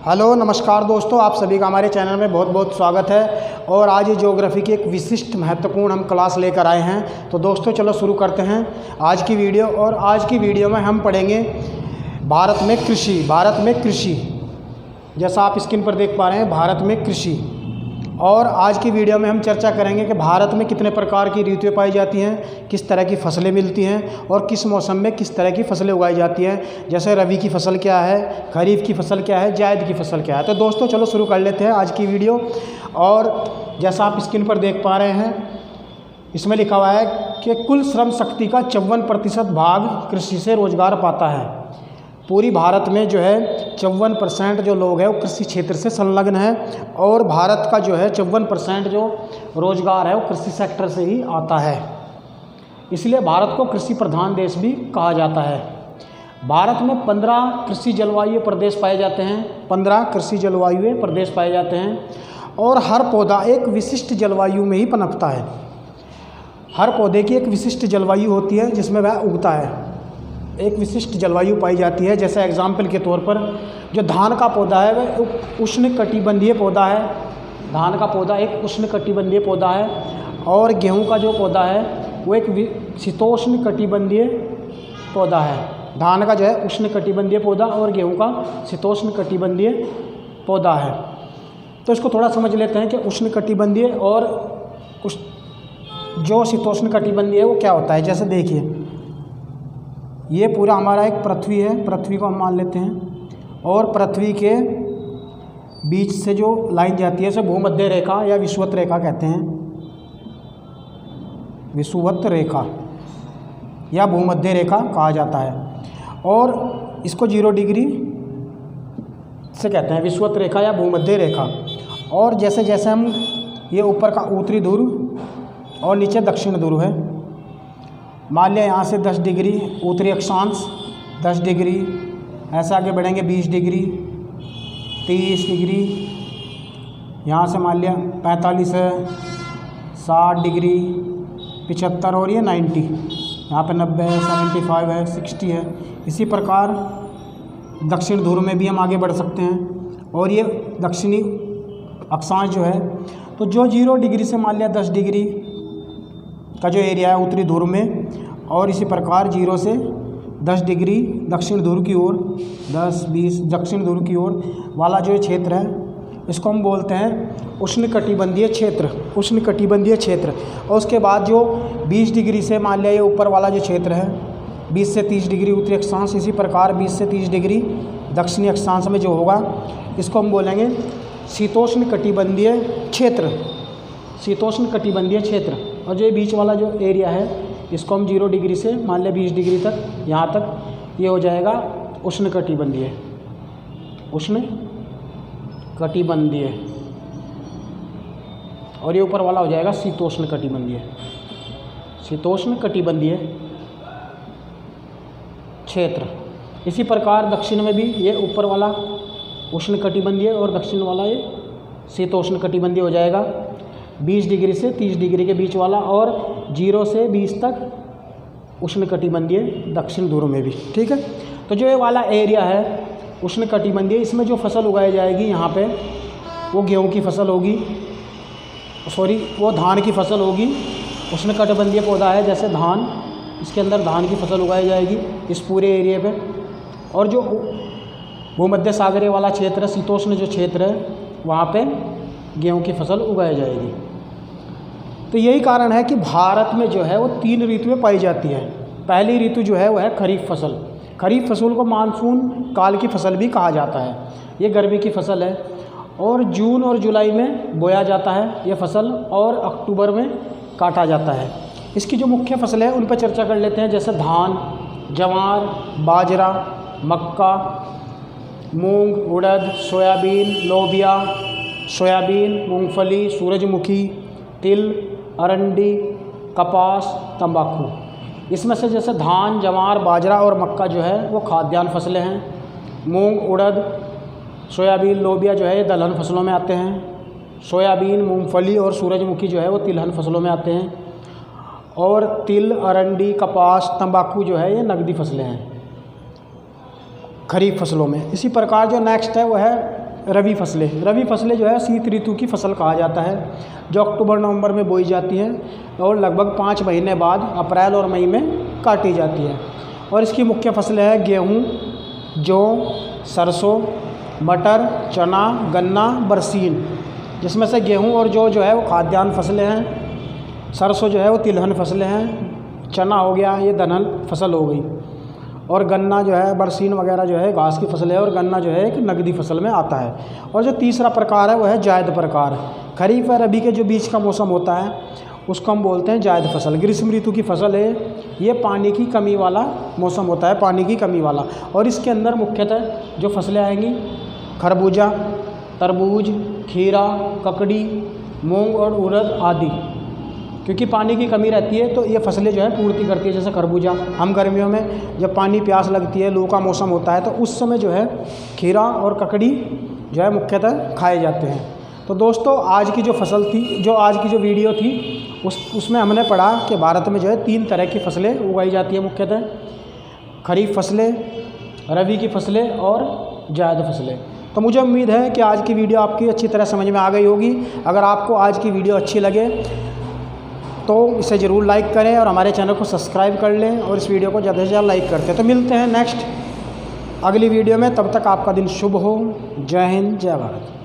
Hello नमस्कार दोस्तों, आप सभी का हमारे चैनल में बहुत बहुत स्वागत है। और आज ये ज्योग्राफी की एक विशिष्ट महत्वपूर्ण हम क्लास लेकर आए हैं। तो दोस्तों चलो शुरू करते हैं आज की वीडियो। और आज की वीडियो में हम पढ़ेंगे भारत में कृषि। जैसा आप स्क्रीन पर देख पा रहे हैं, भारत में कृषि। और आज की वीडियो में हम चर्चा करेंगे कि भारत में कितने प्रकार की ऋतुएं पाई जाती हैं, किस तरह की फसलें मिलती हैं और किस मौसम में किस तरह की फसलें उगाई जाती हैं। जैसे रबी की फसल क्या है, खरीफ की फसल क्या है, जायद की फसल क्या है। तो दोस्तों चलो शुरू कर लेते हैं आज की वीडियो। और जैसा आप स्क्रीन पर देख पा रहे हैं, इसमें लिखा हुआ है कि कुल श्रम शक्ति का 54% भाग कृषि से रोजगार पाता है। पूरी भारत में जो है 54% जो लोग हैं वो कृषि क्षेत्र से संलग्न है। और भारत का जो है 54% जो रोजगार है वो कृषि सेक्टर से ही आता है। इसलिए भारत को कृषि प्रधान देश भी कहा जाता है। भारत में 15 कृषि जलवायु प्रदेश पाए जाते हैं। 15 कृषि जलवायु प्रदेश पाए जाते हैं। और हर पौधा एक विशिष्ट जलवायु में ही पनपता है। हर पौधे की एक विशिष्ट जलवायु होती है जिसमें वह उगता है। एक विशिष्ट जलवायु पाई जाती है। जैसे एग्जाम्पल के तौर पर जो धान का पौधा है वह उष्णकटिबंधीय पौधा है। धान का पौधा एक उष्णकटिबंधीय पौधा है। और गेहूं का जो पौधा है वो एक शीतोष्ण कटिबंधीय पौधा है। धान का जो है उष्णकटिबंधीय पौधा और गेहूं का शीतोष्ण कटिबंधीय पौधा है। तो इसको थोड़ा समझ लेते हैं कि उष्णकटिबंधीय और जो शीतोष्ण कटिबंधीय है वो क्या होता है। जैसे देखिए, ये पूरा हमारा एक पृथ्वी है। पृथ्वी को हम मान लेते हैं। और पृथ्वी के बीच से जो लाइन जाती है उसे भूमध्य रेखा या विषुवत रेखा कहते हैं। विषुवत रेखा या भूमध्य रेखा कहा जाता है। और इसको 0 डिग्री से कहते हैं, विषुवत रेखा या भूमध्य रेखा। और जैसे जैसे हम ये ऊपर का उत्तरी ध्रुव और नीचे दक्षिण ध्रुव है। मान लिया यहाँ से 10 डिग्री उत्तरी अक्षांश, 10 डिग्री, ऐसे आगे बढ़ेंगे 20 डिग्री, 30 डिग्री, यहाँ से मान लिया 45 है, 60 डिग्री, 75 और ये 90, यहाँ पे 90 है, 75 है, 60 है। इसी प्रकार दक्षिण ध्रुव में भी हम आगे बढ़ सकते हैं। और ये दक्षिणी अक्षांश जो है, तो जो 0 डिग्री से मान लिया 10 डिग्री का जो एरिया है उत्तरी ध्रुव में, और इसी प्रकार 0 से 10 डिग्री दक्षिण ध्रुव की ओर, 10, 20 दक्षिण ध्रुव की ओर वाला जो क्षेत्र है इसको हम बोलते हैं उष्णकटिबंधीय क्षेत्र। उष्णकटिबंधीय क्षेत्र। और उसके बाद जो 20 डिग्री से मान लिया ये ऊपर वाला जो क्षेत्र है, 20 से 30 डिग्री उत्तरी अक्षांश, इसी प्रकार 20 से 30 डिग्री दक्षिणी अक्षांश में जो होगा इसको हम बोलेंगे शीतोष्ण कटिबंधीय क्षेत्र। शीतोष्ण कटिबंधीय क्षेत्र। और जो बीच वाला जो एरिया है इसको हम 0 डिग्री से मान लिया 20 डिग्री तक, यहाँ तक ये हो जाएगा उष्णकटिबंधीय। उष्णकटिबंधीय। और ये ऊपर वाला हो जाएगा शीतोष्ण कटिबंधीय। शीतोष्ण कटिबंधीय क्षेत्र। इसी प्रकार दक्षिण में भी ये ऊपर वाला उष्णकटिबंधीय और दक्षिण वाला ये शीतोष्ण कटिबंधीय हो जाएगा। 20 डिग्री से 30 डिग्री के बीच वाला, और 0 से 20 तक उष्णकटिबंधीय दक्षिण ध्रुव में भी। ठीक है। तो जो ये वाला एरिया है उष्णकटिबंधीय, इसमें जो फसल उगाई जाएगी यहाँ पे वो गेहूं की फसल होगी, वो धान की फसल होगी। उष्णकटिबंधीय पौधा है जैसे धान, इसके अंदर धान की फसल उगाई जाएगी इस पूरे एरिया पे। और जो भूमध्य सागरीय वाला क्षेत्र है, शीतोष्ण जो क्षेत्र है, वहाँ पे गेहूं की फसल उगाई जाएगी। तो यही कारण है कि भारत में जो है वो 3 ऋतुएं पाई जाती हैं। पहली ऋतु जो है वो है खरीफ फसल। खरीफ फसल को मानसून काल की फसल भी कहा जाता है। ये गर्मी की फसल है और जून और जुलाई में बोया जाता है ये फसल, और अक्टूबर में काटा जाता है। इसकी जो मुख्य फसल है उन पर चर्चा कर लेते हैं। जैसे धान, जवार, बाजरा, मक्का, मूंग, उड़द, सोयाबीन, लोबिया, सोयाबीन, मूंगफली, सूरजमुखी, तिल, अरंडी, कपास, तंबाकू। इसमें से जैसे धान, जवार, बाजरा और मक्का जो है वो खाद्यान्न फसलें हैं। मूंग, उड़द, सोयाबीन, लोबिया जो है ये दलहन फसलों में आते हैं। सोयाबीन, मूंगफली और सूरजमुखी जो है वो तिलहन फसलों में आते हैं। और तिल, अरंडी, कपास, तंबाकू जो है ये नकदी फसलें हैं खरीफ फसलों में। इसी प्रकार जो नेक्स्ट है वो है रबी फसलें। रबी फसलें जो है शीत ऋतु की फसल कहा जाता है, जो अक्टूबर नवंबर में बोई जाती हैं और लगभग 5 महीने बाद अप्रैल और मई में काटी जाती है। और इसकी मुख्य फसलें हैं गेहूँ, जौ, सरसों, मटर, चना, गन्ना, बरसीन। जिसमें से गेहूँ और जौ जो है वो खाद्यान्न फसलें हैं, सरसों जो है वो तिलहन फसलें हैं, चना हो गया ये दलहन फसल हो गई, और गन्ना जो है बरसीन वगैरह जो है घास की फसल है, और गन्ना जो है एक नकदी फसल में आता है। और जो तीसरा प्रकार है वो है जायद प्रकार। खरीफ और रबी के जो बीच का मौसम होता है उसको हम बोलते हैं जायद फसल। ग्रीष्म ऋतु की फसल है, ये पानी की कमी वाला मौसम होता है, पानी की कमी वाला। और इसके अंदर मुख्यतः जो फसलें आएंगी खरबूजा, तरबूज, खीरा, ककड़ी, मूंग और उड़द आदि। क्योंकि पानी की कमी रहती है तो ये फसलें जो है पूर्ति करती है। जैसे खरबूजा, हम गर्मियों में जब पानी प्यास लगती है, लू का मौसम होता है, तो उस समय जो है खीरा और ककड़ी जो है मुख्यतः खाए जाते हैं। तो दोस्तों आज की जो फसल थी, जो आज की जो वीडियो थी उसमें हमने पढ़ा कि भारत में जो है 3 तरह की फसलें उगाई जाती है मुख्यतः, खरीफ फसलें, रबी की फसलें और जायद फसलें। तो मुझे उम्मीद है कि आज की वीडियो आपकी अच्छी तरह समझ में आ गई होगी। अगर आपको आज की वीडियो अच्छी लगे तो इसे ज़रूर लाइक करें और हमारे चैनल को सब्सक्राइब कर लें, और इस वीडियो को ज़्यादा से ज़्यादा लाइक करते हैं। तो मिलते हैं नेक्स्ट अगली वीडियो में, तब तक आपका दिन शुभ हो। जय हिंद, जय भारत।